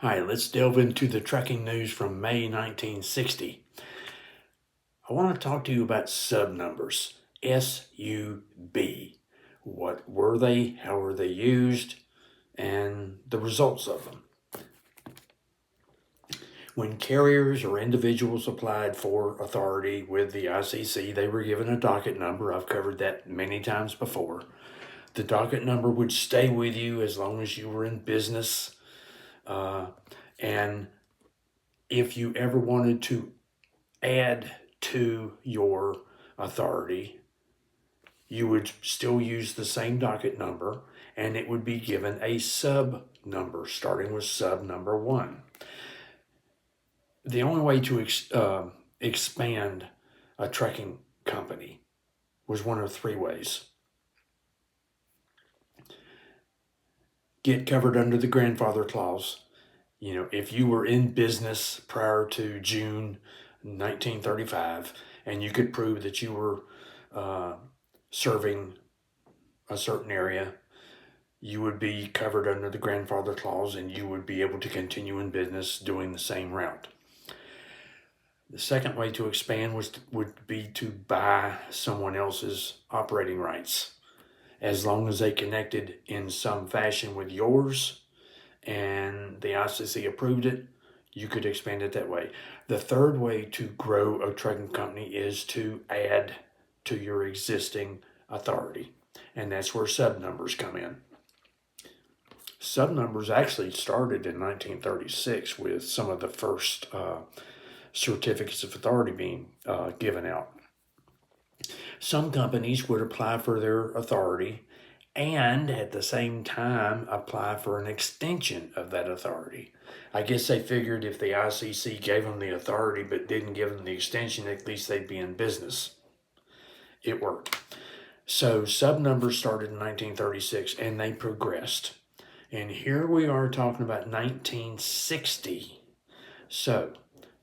Hi, let's delve into the trucking news from May 1960. I want to talk to you about sub numbers. SUB. What were they? How were they used? And the results of them. When carriers or individuals applied for authority with the ICC, they were given a docket number. I've covered that many times before. The docket number would stay with you as long as you were in business. And if you ever wanted to add to your authority, you would still use the same docket number and it would be given a sub number, starting with sub number 1. The only way to expand a trucking company was one of 3 ways. Get covered under the grandfather clause. If you were in business prior to June 1935 and you could prove that you were serving a certain area, you would be covered under the grandfather clause and you would be able to continue in business doing the same route. The second way to expand would be to buy someone else's operating rights. As long as they connected in some fashion with yours and the ICC approved it, you could expand it that way. The third way to grow a trucking company is to add to your existing authority, and that's where sub numbers come in. Sub numbers actually started in 1936 with some of the first certificates of authority being given out. Some companies would apply for their authority and at the same time apply for an extension of that authority. I guess they figured if the ICC gave them the authority but didn't give them the extension, at least they'd be in business. It worked. So sub numbers started in 1936 and they progressed. And here we are talking about 1960. So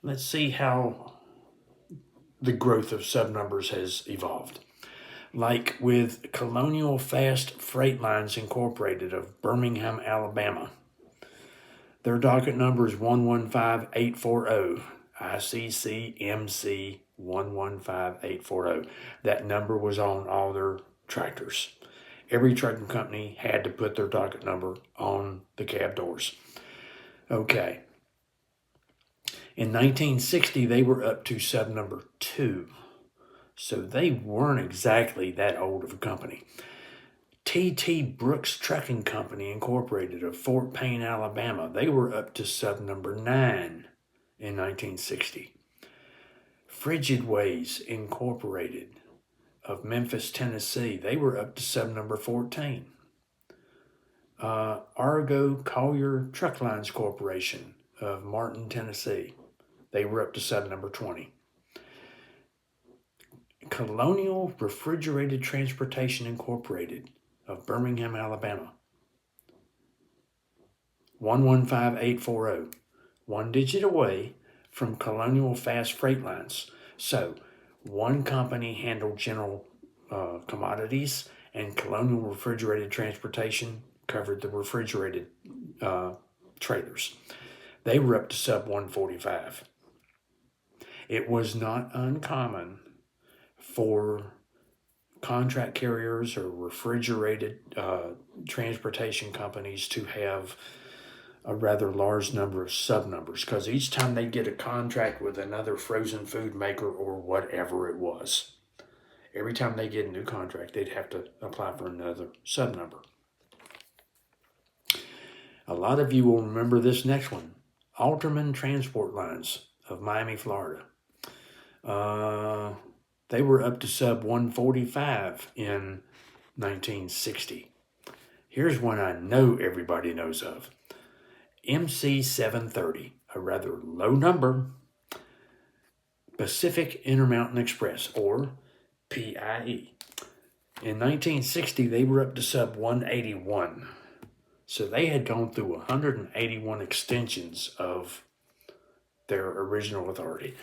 let's see how the growth of sub numbers has evolved. Like with Colonial Fast Freight Lines Incorporated of Birmingham, Alabama. Their docket number is 115840, ICC-MC 115840. That number was on all their tractors. Every trucking company had to put their docket number on the cab doors. Okay. In 1960, they were up to sub number 2. So they weren't exactly that old of a company. T.T. Brooks Trucking Company Incorporated of Fort Payne, Alabama. They were up to sub number 9 in 1960. Frigidways Incorporated of Memphis, Tennessee. They were up to sub number 14. Argo Collier Truck Lines Corporation of Martin, Tennessee. They were up to sub number 20. Colonial Refrigerated Transportation Incorporated of Birmingham, Alabama. 115840. 1 digit away from Colonial Fast Freight Lines. So one company handled general commodities and Colonial Refrigerated Transportation covered the refrigerated trailers. They were up to sub 145. It was not uncommon for contract carriers or refrigerated transportation companies to have a rather large number of sub numbers because each time they get a contract with another frozen food maker or whatever it was, every time they get a new contract, they'd have to apply for another sub number. A lot of you will remember this next one. Alterman Transport Lines of Miami, Florida. They were up to sub 145 in 1960. Here's one I know everybody knows of. MC 730, a rather low number. Pacific Intermountain Express, or PIE. In 1960, they were up to sub 181. So they had gone through 181 extensions of their original authority.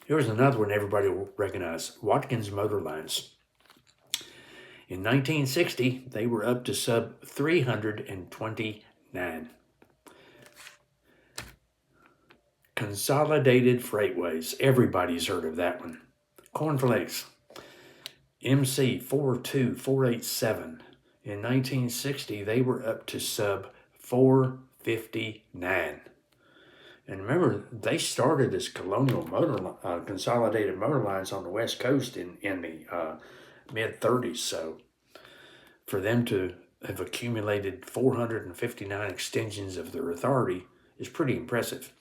Here's another one everybody will recognize. Watkins Motor Lines. In 1960, they were up to sub 329. Consolidated Freightways. Everybody's heard of that one. Cornflakes. MC 42487. In 1960, they were up to sub 459. And remember, they started as Consolidated Motor Lines on the West Coast in the mid 30s. So for them to have accumulated 459 extensions of their authority is pretty impressive.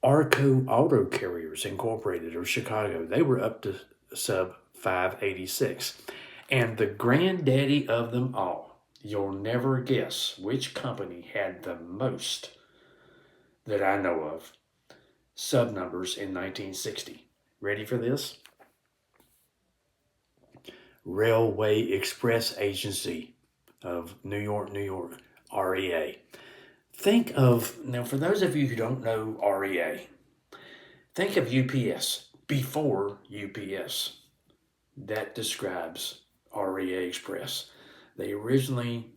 Arco Auto Carriers Incorporated of Chicago, they were up to sub 586. And the granddaddy of them all, you'll never guess which company had the most that I know of sub numbers in 1960. Ready for this? Railway Express Agency of New York, REA. Think of, now for those of you who don't know REA, think of UPS before UPS. That describes REA Express. They originally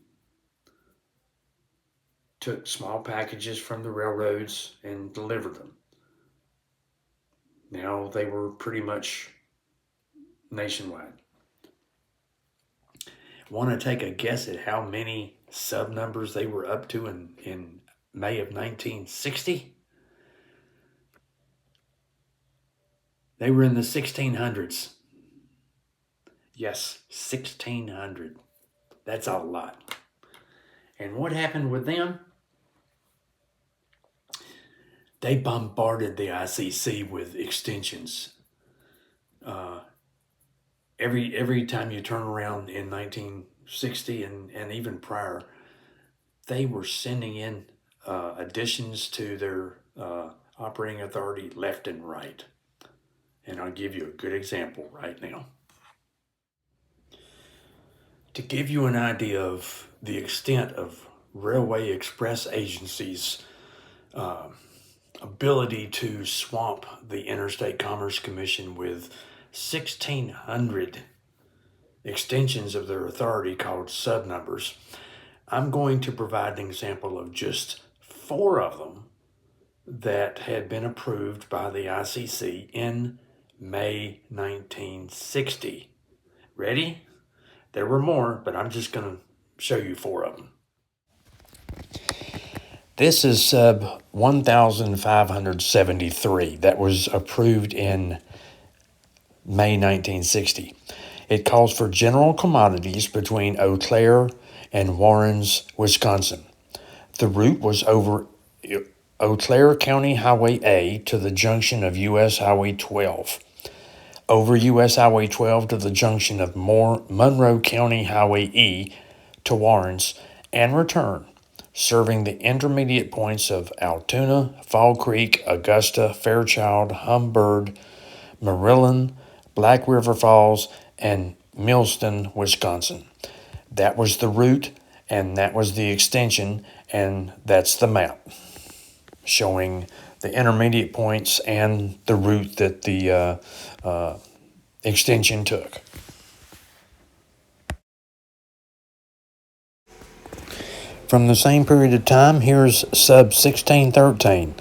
took small packages from the railroads and delivered them. Now they were pretty much nationwide. Want to take a guess at how many sub numbers they were up to in May of 1960? They were in the 1600s. Yes, 1600. That's a lot. And what happened with them? They bombarded the ICC with extensions. Every time you turn around in 1960 and even prior, they were sending in additions to their operating authority left and right. And I'll give you a good example right now. To give you an idea of the extent of Railway Express Agency's ability to swamp the Interstate Commerce Commission with 1,600 extensions of their authority called subnumbers, I'm going to provide an example of just 4 of them that had been approved by the ICC in May 1960. Ready? There were more, but I'm just going to show you 4 of them. This is sub 1573 that was approved in May 1960. It calls for general commodities between Eau Claire and Warrens, Wisconsin. The route was over Eau Claire County Highway A to the junction of U.S. Highway 12, over U.S. Highway 12 to the junction of Monroe County Highway E to Warrens, and return, serving the intermediate points of Altoona, Fall Creek, Augusta, Fairchild, Humbird, Maryland, Black River Falls, and Millston, Wisconsin. That was the route, and that was the extension, and that's the map showing the intermediate points and the route that the extension took. From the same period of time, here's sub 1613.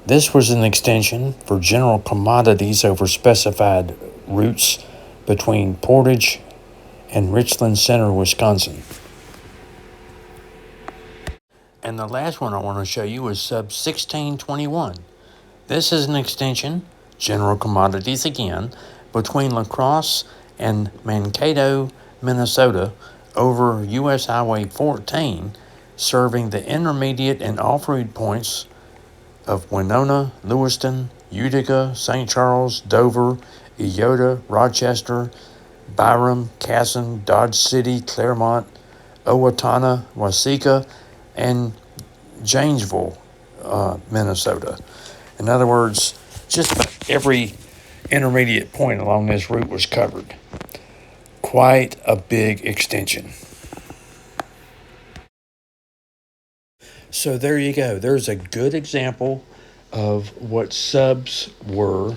This was an extension for general commodities over specified routes between Portage and Richland Center, Wisconsin. And the last one I want to show you is sub 1621. This is an extension, general commodities again, between La Crosse and Mankato, Minnesota, over U.S. Highway 14, serving the intermediate and off-road points of Winona, Lewiston, Utica, St. Charles, Dover, Eyota, Rochester, Byram, Casson, Dodge City, Claremont, Owatonna, Waseca, and Janesville, Minnesota. In other words, just about every intermediate point along this route was covered. Quite a big extension. So there you go. There's a good example of what subs were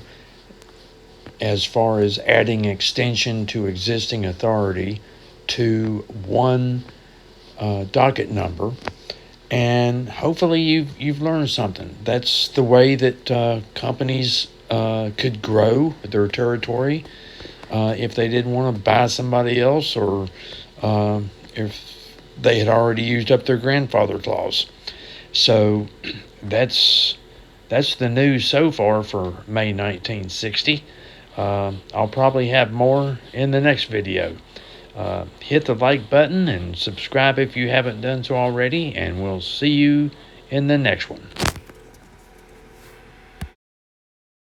as far as adding extension to existing authority to one docket number. And hopefully you've learned something. That's the way that companies could grow their territory if they didn't want to buy somebody else, or if they had already used up their grandfather clause. So that's the news so far for May 1960. I'll probably have more in the next video. Hit the like button and subscribe if you haven't done so already, and we'll see you in the next one.